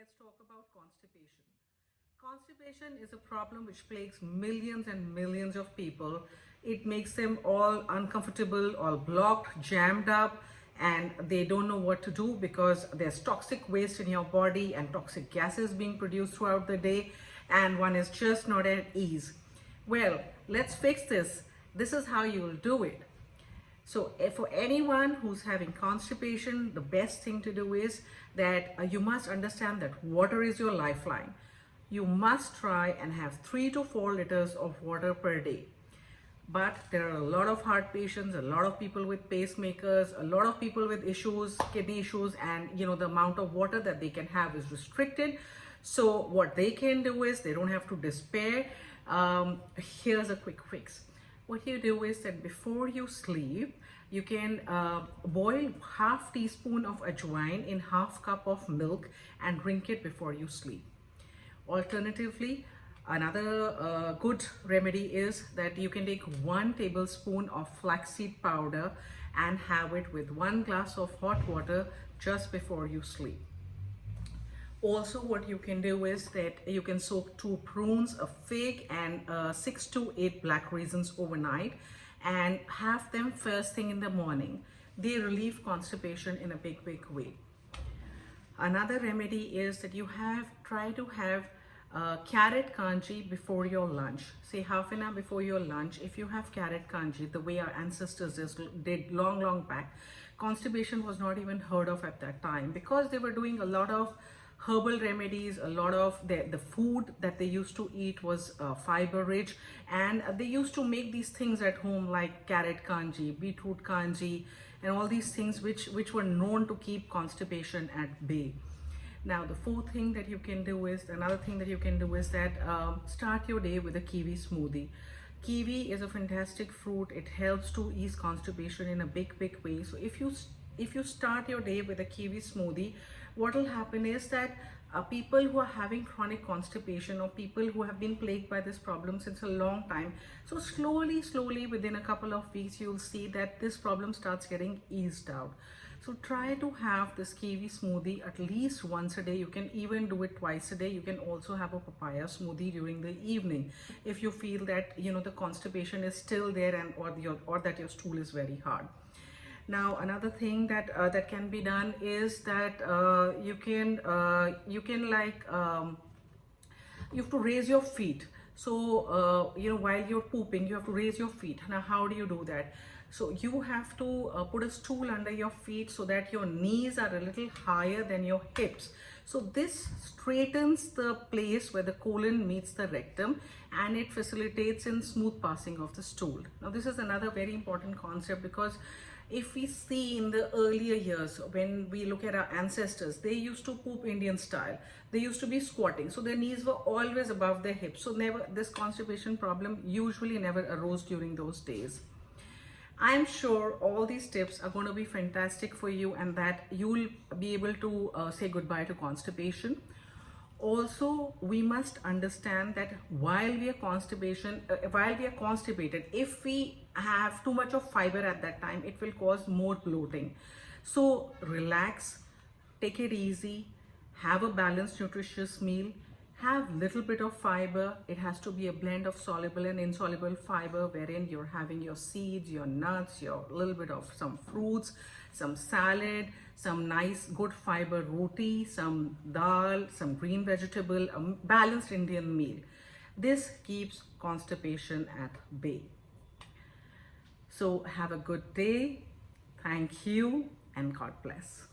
let's talk about constipation. Constipation is a problem which plagues millions and millions of people. It makes them all uncomfortable, all blocked, jammed up, and they don't know what to do because there's toxic waste in your body and toxic gases being produced throughout the day, and one is just not at ease. Well, let's fix this. This is how you will do it. So for anyone who's having constipation, the best thing to do is that you must understand that water is your lifeline. You must try and have 3 to 4 liters of water per day. But there are a lot of heart patients, a lot of people with pacemakers, a lot of people with issues, kidney issues, and the amount of water that they can have is restricted. So what they can do is they don't have to despair. Here's a quick fix. What you do is that before you sleep, you can boil half teaspoon of ajwain in half cup of milk and drink it before you sleep. Alternatively, another good remedy is that you can take 1 tablespoon of flaxseed powder and have it with 1 glass of hot water just before you sleep. Also, what you can do is that you can soak 2 prunes, a fig, and 6 to 8 black raisins overnight and have them first thing in the morning. They relieve constipation in a big way. Another remedy is that you try to have carrot kanji before your lunch. Say half an hour before your lunch. If you have carrot kanji, the way our ancestors did long back, constipation was not even heard of at that time because they were doing a lot of herbal remedies. A lot of the food that they used to eat was fiber rich, and they used to make these things at home like carrot kanji, beetroot kanji, and all these things which were known to keep constipation at bay. Now the fourth thing that you can do is, another thing that you can do is that start your day with a kiwi smoothie. Kiwi is a fantastic fruit. It helps to ease constipation in a big way. So if you start your day with a kiwi smoothie, what will happen is that people who are having chronic constipation or people who have been plagued by this problem since a long time, so slowly within a couple of weeks, you'll see that this problem starts getting eased out. So try to have this kiwi smoothie at least once a day. You can even do it twice a day. You can also have a papaya smoothie during the evening if you feel that the constipation is still there and or that your stool is very hard. Now another thing that that can be done is that you have to raise your feet. So while you're pooping, you have to raise your feet. Now how do you do that? So you have to put a stool under your feet so that your knees are a little higher than your hips. So this straightens the place where the colon meets the rectum, and it facilitates in smooth passing of the stool. Now this is another very important concept because if we see in the earlier years, when we look at our ancestors, they used to poop Indian style. They used to be squatting, so their knees were always above their hips. So this constipation problem usually never arose during those days. I'm sure all these tips are going to be fantastic for you and that you'll be able to say goodbye to constipation. Also, we must understand that while we are constipated, if we have too much of fiber at that time, it will cause more bloating. So relax, take it easy, have a balanced nutritious meal, have little bit of fiber. It has to be a blend of soluble and insoluble fiber, wherein you're having your seeds, your nuts, your little bit of some fruits, some salad, some nice good fiber roti, some dal, some green vegetable, a balanced Indian meal. This keeps constipation at bay. So have a good day. Thank you and God bless.